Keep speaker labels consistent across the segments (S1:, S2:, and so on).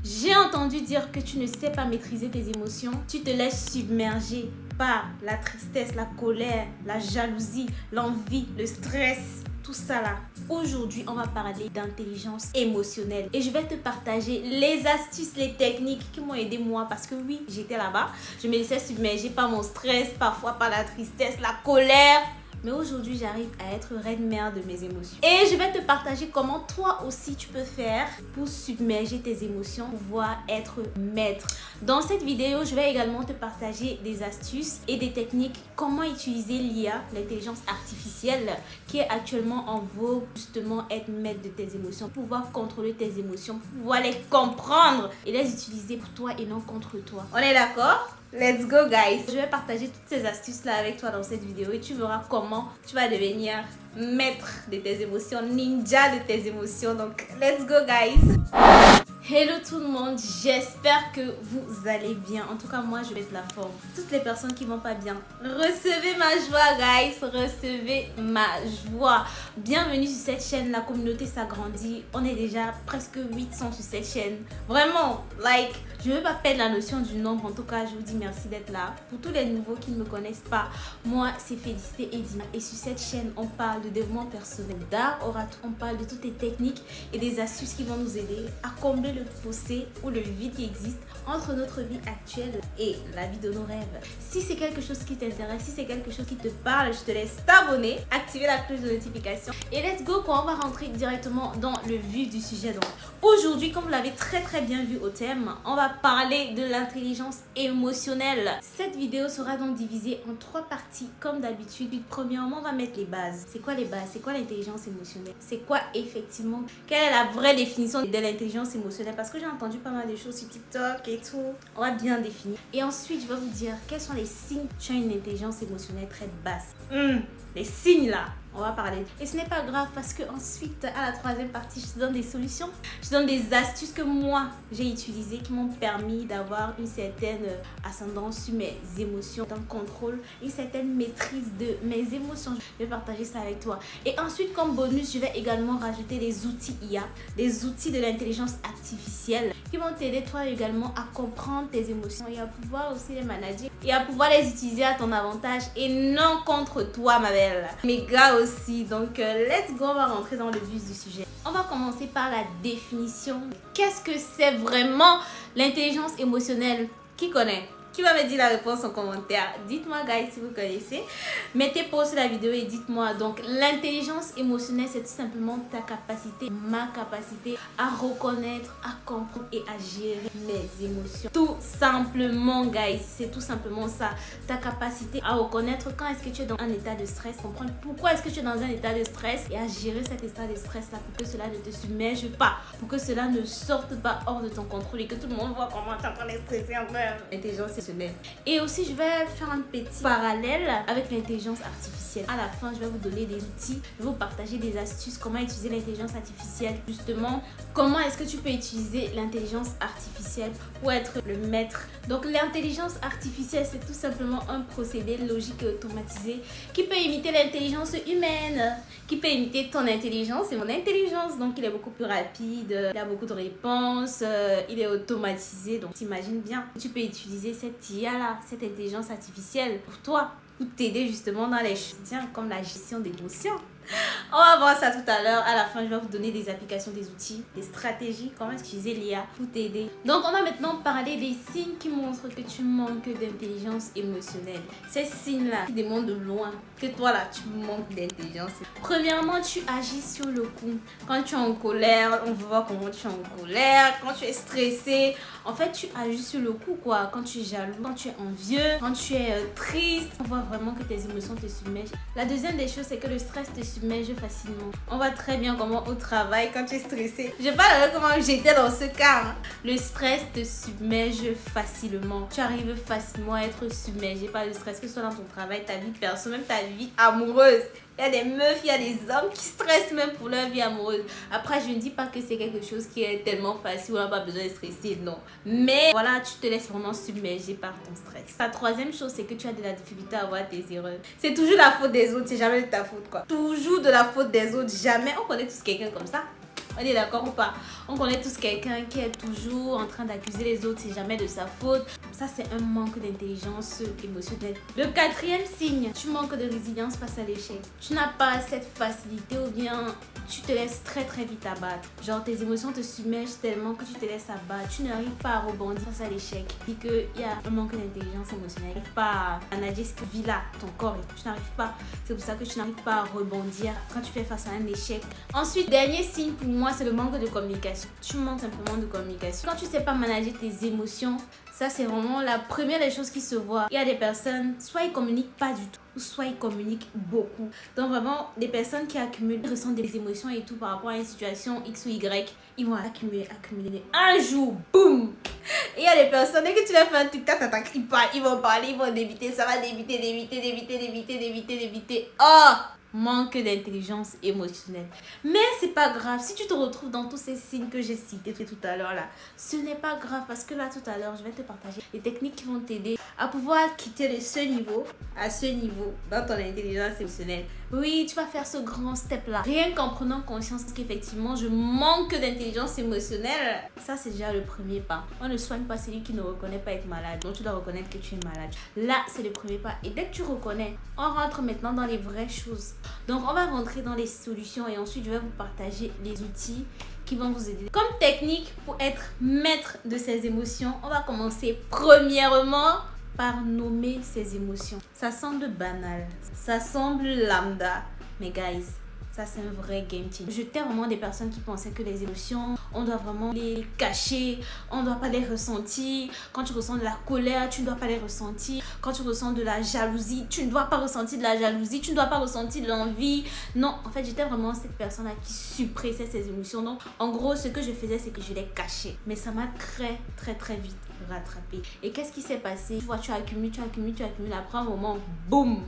S1: J'ai entendu dire que tu ne sais pas maîtriser tes émotions. Tu te laisses submerger par la tristesse, la colère, la jalousie, l'envie, le stress. Tout ça là. Aujourd'hui, on va parler d'intelligence émotionnelle et je vais te partager les astuces, les techniques qui m'ont aidé moi parce que oui, j'étais là-bas. Je me laissais submerger par mon stress, parfois par la tristesse, la colère. Mais aujourd'hui, j'arrive à être reine mère de mes émotions. Et je vais te partager comment toi aussi tu peux faire pour submerger tes émotions, pour pouvoir être maître. Dans cette vidéo, je vais également te partager des astuces et des techniques. Comment utiliser l'IA, l'intelligence artificielle, qui est actuellement en vogue, justement être maître de tes émotions, pouvoir contrôler tes émotions, pouvoir les comprendre et les utiliser pour toi et non contre toi. On est d'accord? Let's go guys! Je vais partager toutes ces astuces là avec toi dans cette vidéo et tu verras comment tu vas devenir maître de tes émotions, ninja de tes émotions. Donc let's go guys! Hello tout le monde, j'espère que vous allez bien. En tout cas moi je vais être la forme. Toutes les personnes qui vont pas bien, recevez ma joie guys, recevez ma joie. Bienvenue sur cette chaîne, la communauté s'agrandit. On est déjà presque 800 sur cette chaîne. Vraiment, like, je ne veux pas perdre la notion du nombre. En tout cas je vous dis merci d'être là. Pour tous les nouveaux qui ne me connaissent pas, moi c'est Félicité Edina. Et sur cette chaîne on parle de développement personnel, d'art oratoire. On parle de toutes les techniques et des astuces qui vont nous aider à combler le fossé ou le vide qui existe entre notre vie actuelle et la vie de nos rêves. Si c'est quelque chose qui t'intéresse, si c'est quelque chose qui te parle, je te laisse t'abonner, activer la cloche de notification et let's go quoi, on va rentrer directement dans le vif du sujet. Donc aujourd'hui, comme vous l'avez très bien vu au thème, on va parler de l'intelligence émotionnelle. Cette vidéo sera donc divisée en 3 parties comme d'habitude. Premièrement, on va mettre les bases. C'est quoi les bases? C'est quoi l'intelligence émotionnelle? C'est quoi effectivement? Quelle est la vraie définition de l'intelligence émotionnelle? Parce que j'ai entendu pas mal de choses sur TikTok et tout. On va bien définir. Et ensuite, je vais vous dire quels sont les signes que tu as une intelligence émotionnelle très basse. Les signes là, on va parler. Et ce n'est pas grave parce que ensuite, à la 3e partie, je te donne des solutions. Je te donne des astuces que moi, j'ai utilisées qui m'ont permis d'avoir une certaine ascendance sur mes émotions, un contrôle, une certaine maîtrise de mes émotions. Je vais partager ça avec toi. Et ensuite, comme bonus, je vais également rajouter des outils IA, des outils de l'intelligence artificielle qui vont t'aider toi également à comprendre tes émotions et à pouvoir aussi les manager et à pouvoir les utiliser à ton avantage et non contre toi, ma belle. Mes gars aussi. Donc, let's go, on va rentrer dans le vif du sujet. On va commencer par la définition. Qu'est-ce que c'est vraiment l'intelligence émotionnelle? Qui connaît? Qui va me dire la réponse en commentaire? Dites-moi guys si vous connaissez. Mettez pause sur la vidéo et dites-moi. Donc l'intelligence émotionnelle, c'est tout simplement ta capacité, ma capacité à reconnaître, à comprendre et à gérer mes émotions. Tout simplement guys, c'est tout simplement ça. Ta capacité à reconnaître quand est-ce que tu es dans un état de stress, comprendre pourquoi est-ce que tu es dans un état de stress et à gérer cet état de stress là pour que cela ne te submerge pas, pour que cela ne sorte pas hors de ton contrôle et que tout le monde voit comment tu es en train de stresser en même. Intelligence. Et aussi, je vais faire un petit parallèle avec l'intelligence artificielle. À la fin, je vais vous donner des outils, je vais vous partager des astuces, comment utiliser l'intelligence artificielle. Justement, comment est-ce que tu peux utiliser l'intelligence artificielle pour être le maître. Donc, l'intelligence artificielle, c'est tout simplement un procédé logique et automatisé qui peut imiter l'intelligence humaine, qui peut imiter ton intelligence et mon intelligence. Donc, il est beaucoup plus rapide, il a beaucoup de réponses, il est automatisé. Donc, t'imagines bien, tu peux utiliser cette IA là, cette intelligence artificielle pour toi, pour t'aider justement dans les choses comme la gestion des émotions. On va voir ça tout à l'heure. À la fin, je vais vous donner des applications, des outils, des stratégies, comment utiliser l'IA pour t'aider. Donc, on va maintenant parler des signes qui montrent que tu manques d'intelligence émotionnelle. Ces signes-là qui démontrent de loin que toi, là, tu manques d'intelligence. Premièrement, tu agis sur le coup. Quand tu es en colère, on voit comment tu es en colère. Quand tu es stressé, en fait, tu agis sur le coup, quoi. Quand tu es jaloux, quand tu es envieux, quand tu es triste, on voit vraiment que tes émotions te submergent. La deuxième des choses, c'est que le stress te submerge facilement. On voit très bien comment au travail, quand tu es stressé, je parle de comment j'étais dans ce cas, hein. Le stress te submerge facilement. Tu arrives facilement à être submergé par le stress, que ce soit dans ton travail, ta vie perso, même ta vie amoureuse. Il y a des meufs, il y a des hommes qui stressent même pour leur vie amoureuse. Après, je ne dis pas que c'est quelque chose qui est tellement facile, on n'a pas besoin de stresser, non. Mais voilà, tu te laisses vraiment submerger par ton stress. La troisième chose, c'est que tu as de la difficulté à voir tes erreurs. C'est toujours la faute des autres, c'est jamais de ta faute, quoi. Toujours de la faute des autres, jamais. On connaît tous quelqu'un comme ça. On est d'accord ou pas? On connaît tous quelqu'un qui est toujours en train d'accuser les autres, c'est jamais de sa faute. Ça, c'est un manque d'intelligence émotionnelle. Le quatrième signe, tu manques de résilience face à l'échec. Tu n'as pas cette facilité ou bien tu te laisses très vite abattre. Genre, tes émotions te submergent tellement que tu te laisses abattre. Tu n'arrives pas à rebondir face à l'échec. Dit qu'il y a un manque d'intelligence émotionnelle. Tu n'arrives pas à manager ce que vit là, ton corps. Tu n'arrives pas. C'est pour ça que tu n'arrives pas à rebondir quand tu fais face à un échec. Ensuite, dernier signe pour moi, c'est le manque de communication. Tu manques simplement de communication. Quand tu ne sais pas manager tes émotions, ça, c'est vraiment la première des choses qui se voit. Il y a des personnes, soit ils communiquent pas du tout, soit ils communiquent beaucoup. Donc vraiment, des personnes qui accumulent, ressentent des émotions et tout par rapport à une situation X ou Y, ils vont accumuler. Un jour, boum! Et il y a des personnes, dès que tu leur fais un truc, ils vont parler, ils vont débiter, ça va débiter. Oh! Manque d'intelligence émotionnelle. Mais c'est pas grave. Si tu te retrouves dans tous ces signes que j'ai cités tout à l'heure là, ce n'est pas grave parce que là tout à l'heure, je vais te partager des techniques qui vont t'aider à pouvoir quitter de ce niveau à ce niveau dans ton intelligence émotionnelle. Oui, tu vas faire ce grand step là. Rien qu'en prenant conscience qu'effectivement, je manque d'intelligence émotionnelle. Ça, c'est déjà le premier pas. On ne soigne pas celui qui ne reconnaît pas être malade. Donc, tu dois reconnaître que tu es malade. Là, c'est le premier pas. Et dès que tu reconnais, on rentre maintenant dans les vraies choses. Donc, on va rentrer dans les solutions et ensuite, je vais vous partager les outils qui vont vous aider. Comme technique pour être maître de ses émotions, on va commencer premièrement par nommer ses émotions. Ça semble banal, ça semble lambda, mais guys, ça c'est un vrai game changer. J'étais vraiment des personnes qui pensaient que les émotions, on doit vraiment les cacher, on ne doit pas les ressentir. Quand tu ressens de la colère, tu ne dois pas les ressentir. Quand tu ressens de la jalousie, tu ne dois pas ressentir de la jalousie, tu ne dois pas ressentir de l'envie. Non, en fait, j'étais vraiment cette personne-là qui suppressait ses émotions. Donc, en gros, ce que je faisais, c'est que je les cachais. Mais ça m'a très vite rattrapé. Et qu'est-ce qui s'est passé? Tu vois, tu accumules. Après un moment, boum!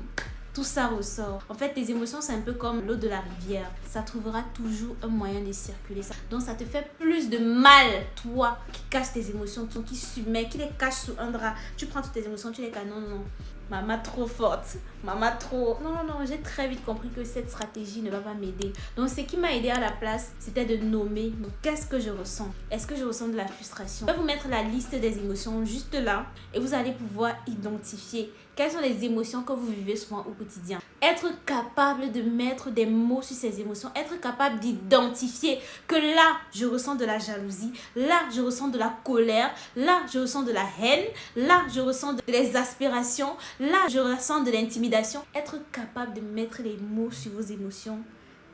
S1: Tout ça ressort. En fait, tes émotions, c'est un peu comme l'eau de la rivière. Ça trouvera toujours un moyen de circuler. Donc, ça te fait plus de mal, toi, qui caches tes émotions, toi, qui submets, qui les caches sous un drap. Tu prends toutes tes émotions, tu les caches. Non. Maman trop forte. Maman trop... Non. J'ai très vite compris que cette stratégie ne va pas m'aider. Donc, ce qui m'a aidé à la place, c'était de nommer. Donc, qu'est-ce que je ressens? Est-ce que je ressens de la frustration? Je vais vous mettre la liste des émotions juste là. Et vous allez pouvoir identifier quelles sont les émotions que vous vivez souvent au quotidien. Être capable de mettre des mots sur ces émotions. Être capable d'identifier que là, je ressens de la jalousie. Là, je ressens de la colère. Là, je ressens de la haine. Là, je ressens des aspirations. Là, je ressens de l'intimidation. Être capable de mettre les mots sur vos émotions,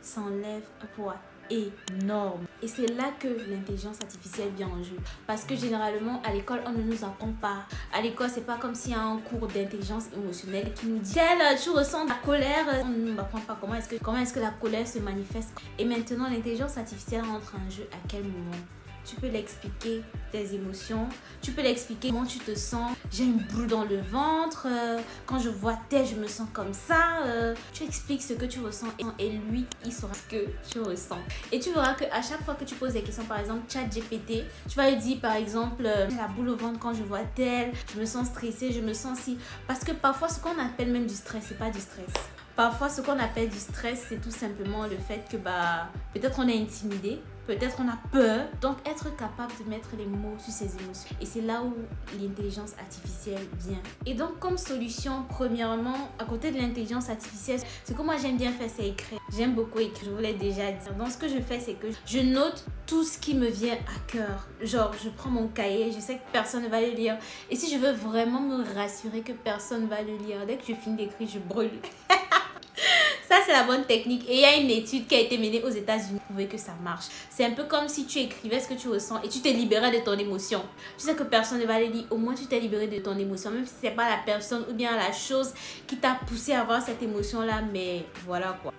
S1: ça enlève un poids énorme. Et c'est là que l'intelligence artificielle vient en jeu. Parce que généralement, à l'école, on ne nous apprend pas. À l'école, c'est pas comme s'il y a un cours d'intelligence émotionnelle qui nous dit tu ressens de la colère. On ne nous apprend pas comment est-ce que la colère se manifeste. Et maintenant, l'intelligence artificielle rentre en jeu à quel moment? Tu peux l'expliquer, tes émotions. Tu peux l'expliquer comment tu te sens. J'ai une boule dans le ventre. Quand je vois tel, je me sens comme ça. Tu expliques ce que tu ressens et lui, il saura ce que tu ressens. Et tu verras qu'à chaque fois que tu poses des questions, par exemple, ChatGPT, tu vas lui dire, par exemple, j'ai la boule au ventre quand je vois tel. Je me sens stressée, je me sens si... Parce que parfois, ce qu'on appelle même du stress, c'est pas du stress. Parfois, ce qu'on appelle du stress, c'est tout simplement le fait que peut-être on est intimidé. Peut-être on a peur. Donc, être capable de mettre les mots sur ses émotions. Et c'est là où l'intelligence artificielle vient. Et donc, comme solution, premièrement, à côté de l'intelligence artificielle, ce que moi j'aime bien faire, c'est écrire. J'aime beaucoup écrire, je vous l'ai déjà dit. Donc, ce que je fais, c'est que je note tout ce qui me vient à cœur. Genre, je prends mon cahier, je sais que personne ne va le lire. Et si je veux vraiment me rassurer que personne ne va le lire, dès que je finis d'écrire, je brûle. Ça, c'est la bonne technique. Et il y a une étude qui a été menée aux États-Unis pour prouver que ça marche. C'est un peu comme si tu écrivais ce que tu ressens et tu t'es libéré de ton émotion. Tu sais que personne ne va le lire. Au moins, tu t'es libéré de ton émotion. Même si ce n'est pas la personne ou bien la chose qui t'a poussé à avoir cette émotion-là. Mais voilà quoi.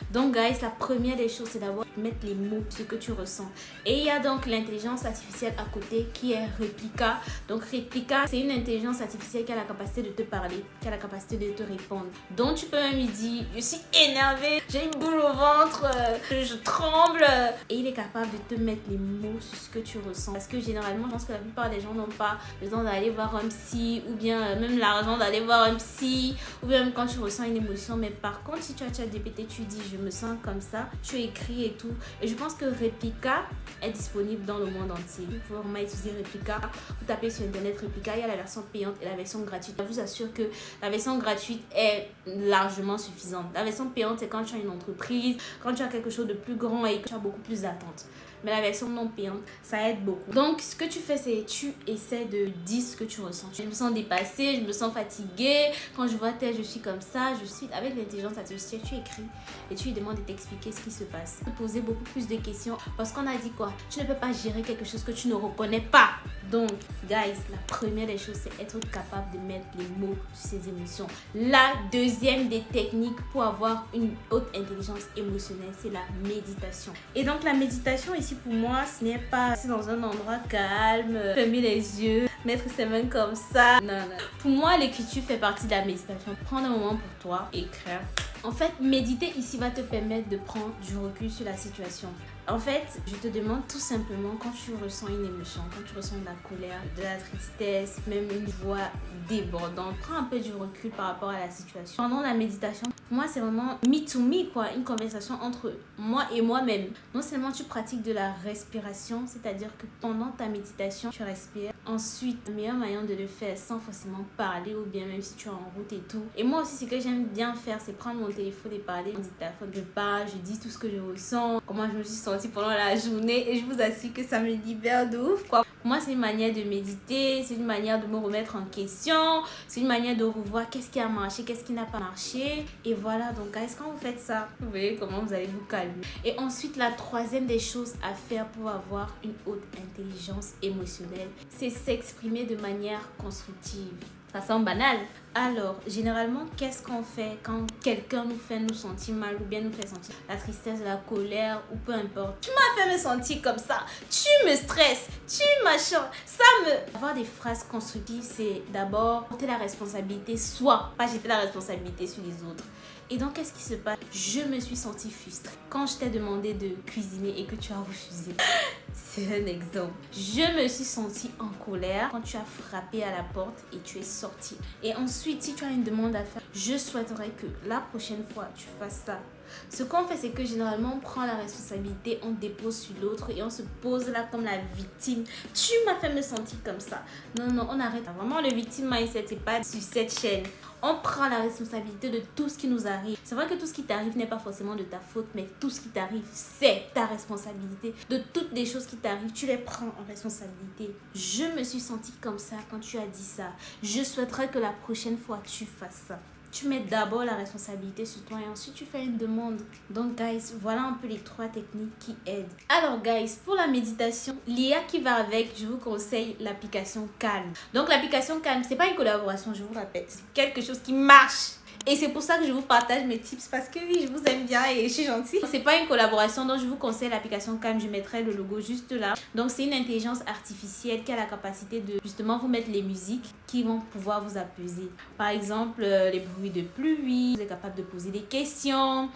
S1: Donc, guys, la première des choses, c'est d'avoir mettre les mots sur ce que tu ressens. Et il y a donc l'intelligence artificielle à côté qui est Replika. Donc, Replika, c'est une intelligence artificielle qui a la capacité de te parler, qui a la capacité de te répondre. Donc, tu peux même lui dire, je suis énervée, j'ai une boule au ventre, je tremble. Et il est capable de te mettre les mots sur ce que tu ressens. Parce que généralement, je pense que la plupart des gens n'ont pas le temps d'aller voir un psy ou bien même l'argent d'aller voir un psy ou bien même quand tu ressens une émotion. Mais par contre, si tu as ChatGPT, tu dis dis je me sens comme ça, tu écris et tout. Et je pense que Replika est disponible dans le monde entier. Vous pouvez vraiment utiliser Replika. Vous tapez sur internet Replika, il y a la version payante et la version gratuite. Je vous assure que la version gratuite est largement suffisante. La version payante, c'est quand tu as une entreprise, quand tu as quelque chose de plus grand et que tu as beaucoup plus d'attentes. Mais la version non payante, ça aide beaucoup. Donc, ce que tu fais, c'est tu essaies de dire ce que tu ressens. Je me sens dépassée, je me sens fatiguée. Quand je vois tel, je suis comme ça. Je suis avec l'intelligence artificielle, tu écris et tu lui demandes de t'expliquer ce qui se passe. Poser beaucoup plus de questions parce qu'on a dit quoi? Tu ne peux pas gérer quelque chose que tu ne reconnais pas. Donc, guys, la première des choses, c'est être capable de mettre les mots sur ses émotions. La deuxième des techniques pour avoir une haute intelligence émotionnelle, c'est la méditation. Et donc, la méditation ici, pour moi, ce n'est pas c'est dans un endroit calme, fermer les yeux, mettre ses mains comme ça. Non, non. Pour moi, l'écriture fait partie de la méditation. Prendre un moment pour toi, écrire. En fait, méditer ici va te permettre de prendre du recul sur la situation. En fait, je te demande tout simplement quand tu ressens une émotion, quand tu ressens de la colère, de la tristesse, même une voix débordante, prends un peu du recul par rapport à la situation. Pendant la méditation, pour moi, c'est vraiment me to me, quoi, une conversation entre moi et moi-même. Non seulement tu pratiques de la respiration, c'est-à-dire que pendant ta méditation, tu respires. Ensuite, le meilleur moyen de le faire sans forcément parler ou bien même si tu es en route et tout. Et moi aussi, ce que j'aime bien faire, c'est prendre mon téléphone et parler. Mon dictaphone, je parle, je dis tout ce que je ressens, comment je me suis sentie pendant la journée et je vous assure que ça me libère de ouf, quoi. Pour moi, c'est une manière de méditer, c'est une manière de me remettre en question, c'est une manière de revoir qu'est-ce qui a marché, qu'est-ce qui n'a pas marché. Et voilà, donc guys, quand vous faites ça, vous voyez comment vous allez vous calmer. Et ensuite, la troisième des choses à faire pour avoir une haute intelligence émotionnelle, c'est s'exprimer de manière constructive. Ça semble banal. Alors, généralement, qu'est-ce qu'on fait quand quelqu'un nous fait nous sentir mal ou bien nous fait sentir la tristesse, la colère ou peu importe? Tu m'as fait me sentir comme ça, tu me stresses, tu machin, ça me... Avoir des phrases constructives, c'est d'abord porter la responsabilité, soit pas jeter la responsabilité sur les autres. Et donc, qu'est-ce qui se passe? Je me suis sentie frustrée quand je t'ai demandé de cuisiner et que tu as refusé. C'est un exemple. Je me suis sentie en colère quand tu as frappé à la porte et tu es sortie. Et ensuite, si tu as une demande à faire, je souhaiterais que la prochaine fois, tu fasses ça. Ce qu'on fait, c'est que généralement, on prend la responsabilité, on dépose sur l'autre et on se pose là comme la victime. Tu m'as fait me sentir comme ça. Non, non, on arrête. Vraiment, le victime mindset, c'est pas sur cette chaîne. On prend la responsabilité de tout ce qui nous arrive. C'est vrai que tout ce qui t'arrive n'est pas forcément de ta faute, mais tout ce qui t'arrive, c'est ta responsabilité. De toutes les choses qui t'arrivent, tu les prends en responsabilité. Je me suis sentie comme ça quand tu as dit ça. Je souhaiterais que la prochaine fois, tu fasses ça. Tu mets d'abord la responsabilité sur toi et ensuite tu fais une demande. Donc guys, voilà un peu les 3 techniques qui aident. Alors guys, pour la méditation, l'IA qui va avec, je vous conseille l'application Calm. Donc l'application Calm, c'est pas une collaboration, je vous rappelle. C'est quelque chose qui marche. Et c'est pour ça que je vous partage mes tips parce que oui, je vous aime bien et je suis gentille. C'est pas une collaboration, donc je vous conseille l'application Calm. Je mettrai le logo juste là. Donc c'est une intelligence artificielle qui a la capacité de justement vous mettre les musiques qui vont pouvoir vous apaiser. Par exemple, les bruits de pluie. Vous êtes capable de poser des questions.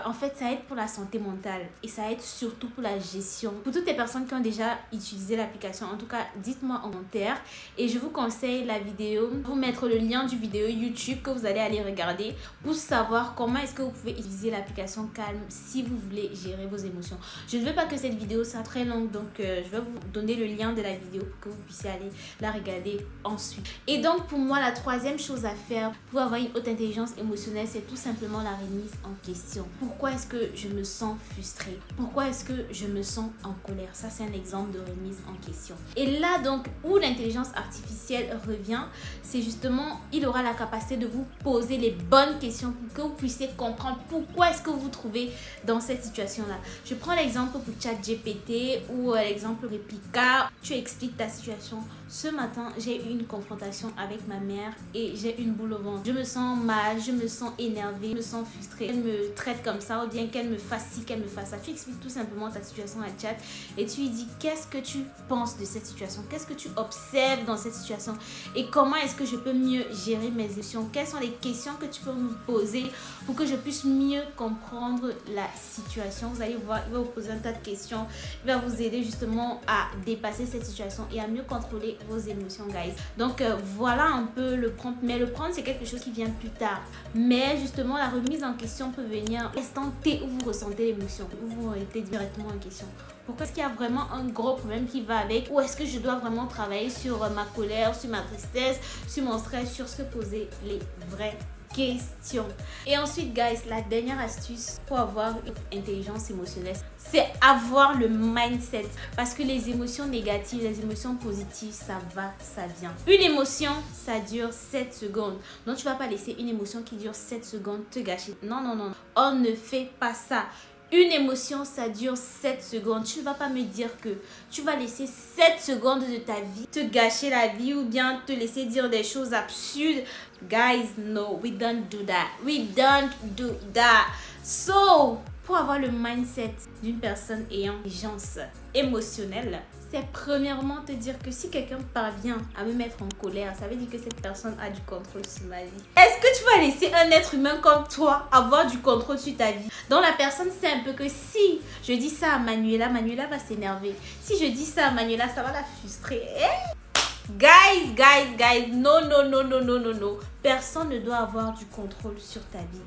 S1: En fait, ça aide pour la santé mentale et ça aide surtout pour la gestion. Pour toutes les personnes qui ont déjà utilisé l'application, en tout cas, dites-moi en commentaire. Et je vous conseille la vidéo. Je vais vous mettre le lien du vidéo YouTube que vous allez aller regarder pour savoir comment est-ce que vous pouvez utiliser l'application Calm si vous voulez gérer vos émotions. Je ne veux pas que cette vidéo soit très longue, donc je vais vous donner le lien de la vidéo pour que vous puissiez aller la regarder ensuite. Et donc pour moi, la troisième chose à faire pour avoir une haute intelligence émotionnelle, c'est tout simplement la remise en question. Pourquoi est-ce que je me sens frustrée? Pourquoi est-ce que je me sens en colère? Ça, c'est un exemple de remise en question. Et là donc, où l'intelligence artificielle revient, c'est justement, il aura la capacité de vous poser les bonnes questions pour que vous puissiez comprendre pourquoi est-ce que vous vous trouvez dans cette situation-là. Je prends l'exemple pour ChatGPT ou l'exemple Replika. Tu expliques ta situation. Ce matin, j'ai eu une confrontation avec ma mère et j'ai une boule au ventre. Je me sens mal, je me sens énervée, je me sens frustrée. Elle me traite comme ça ou bien qu'elle me fasse ci, qu'elle me fasse ça. Tu expliques tout simplement ta situation à chat et tu lui dis qu'est-ce que tu penses de cette situation, qu'est-ce que tu observes dans cette situation. situation et comment est-ce que je peux mieux gérer mes émotions. Quelles sont les questions que tu peux me poser pour que je puisse mieux comprendre la situation. Vous allez voir, il va vous poser un tas de questions. Il va vous aider justement à dépasser cette situation et à mieux contrôler vos émotions, guys. Donc voilà un peu le prompt. Mais le prompt, c'est quelque chose qui vient plus tard. Mais justement, la remise en question peut venir à l'instant T où vous ressentez l'émotion, où vous mettez directement en question. Pourquoi est-ce qu'il y a vraiment un gros problème qui va avec? Ou est-ce que je dois vraiment travailler sur ma colère, sur ma tristesse, sur mon stress, sur se poser les vraies questions. Et ensuite, guys, la dernière astuce pour avoir une intelligence émotionnelle, c'est avoir le mindset. Parce que les émotions négatives, les émotions positives, ça va, ça vient. Une émotion, ça dure 7 secondes. Donc, tu vas pas laisser une émotion qui dure 7 secondes te gâcher. Non, non, non. On ne fait pas ça. Une émotion, ça dure 7 secondes. Tu ne vas pas me dire que tu vas laisser 7 secondes de ta vie te gâcher la vie ou bien te laisser dire des choses absurdes. Guys, no, we don't do that. We don't do that. So, pour avoir le mindset d'une personne ayant une intelligence émotionnelle, c'est premièrement te dire que si quelqu'un parvient à me mettre en colère, ça veut dire que cette personne a du contrôle sur ma vie. Est-ce que tu vas laisser un être humain comme toi avoir du contrôle sur ta vie? Donc la personne sait un peu que si je dis ça à Manuela, Manuela va s'énerver. Si je dis ça à Manuela, ça va la frustrer. Guys, non, non, non, non, non, non, non. Personne ne doit avoir du contrôle sur ta vie.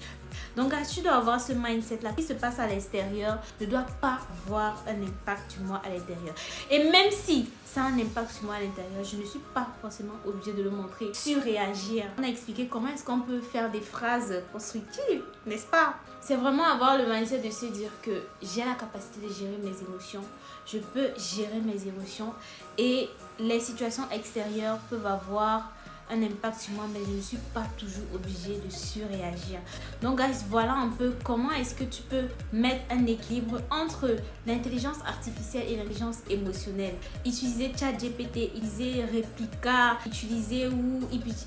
S1: Donc, tu dois avoir ce mindset-là. Ce qui se passe à l'extérieur ne doit pas avoir un impact sur moi à l'intérieur. Et même si ça a un impact sur moi à l'intérieur, je ne suis pas forcément obligée de le montrer. Surréagir. On a expliqué comment est-ce qu'on peut faire des phrases constructives, n'est-ce pas? C'est vraiment avoir le mindset de se dire que j'ai la capacité de gérer mes émotions. Je peux gérer mes émotions et les situations extérieures peuvent avoir un impact sur moi, mais je ne suis pas toujours obligée de surréagir. Donc guys, voilà un peu comment est-ce que tu peux mettre un équilibre entre l'intelligence artificielle et l'intelligence émotionnelle. Utiliser ChatGPT, utiliser Replika, utiliser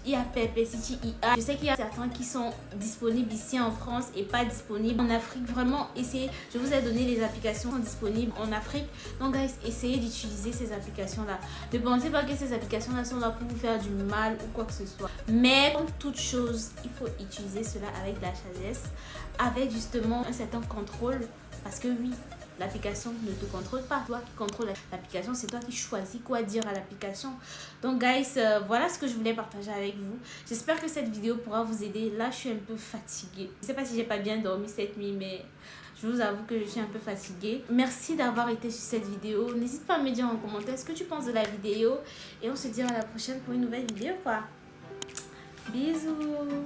S1: IA Perplexity IA. Je sais qu'il y a certains qui sont disponibles ici en France et pas disponibles en Afrique. Vraiment, essayez. Je vous ai donné les applications disponibles en Afrique. Donc guys, essayez d'utiliser ces applications-là. Ne pensez pas que ces applications-là sont là pour vous faire du mal ou quoi que ce soit. Mais comme toute chose, il faut utiliser cela avec de la sagesse, avec justement un certain contrôle. Parce que oui, l'application ne te contrôle pas. Toi qui contrôles l'application, c'est toi qui choisis quoi dire à l'application. Donc guys, voilà ce que je voulais partager avec vous. J'espère que cette vidéo pourra vous aider. Là, je suis un peu fatiguée. Je ne sais pas si j'ai pas bien dormi cette nuit, mais je vous avoue que je suis un peu fatiguée. Merci d'avoir été sur cette vidéo. N'hésite pas à me dire en commentaire ce que tu penses de la vidéo. Et on se dit à la prochaine pour une nouvelle vidéo, quoi. Bisous.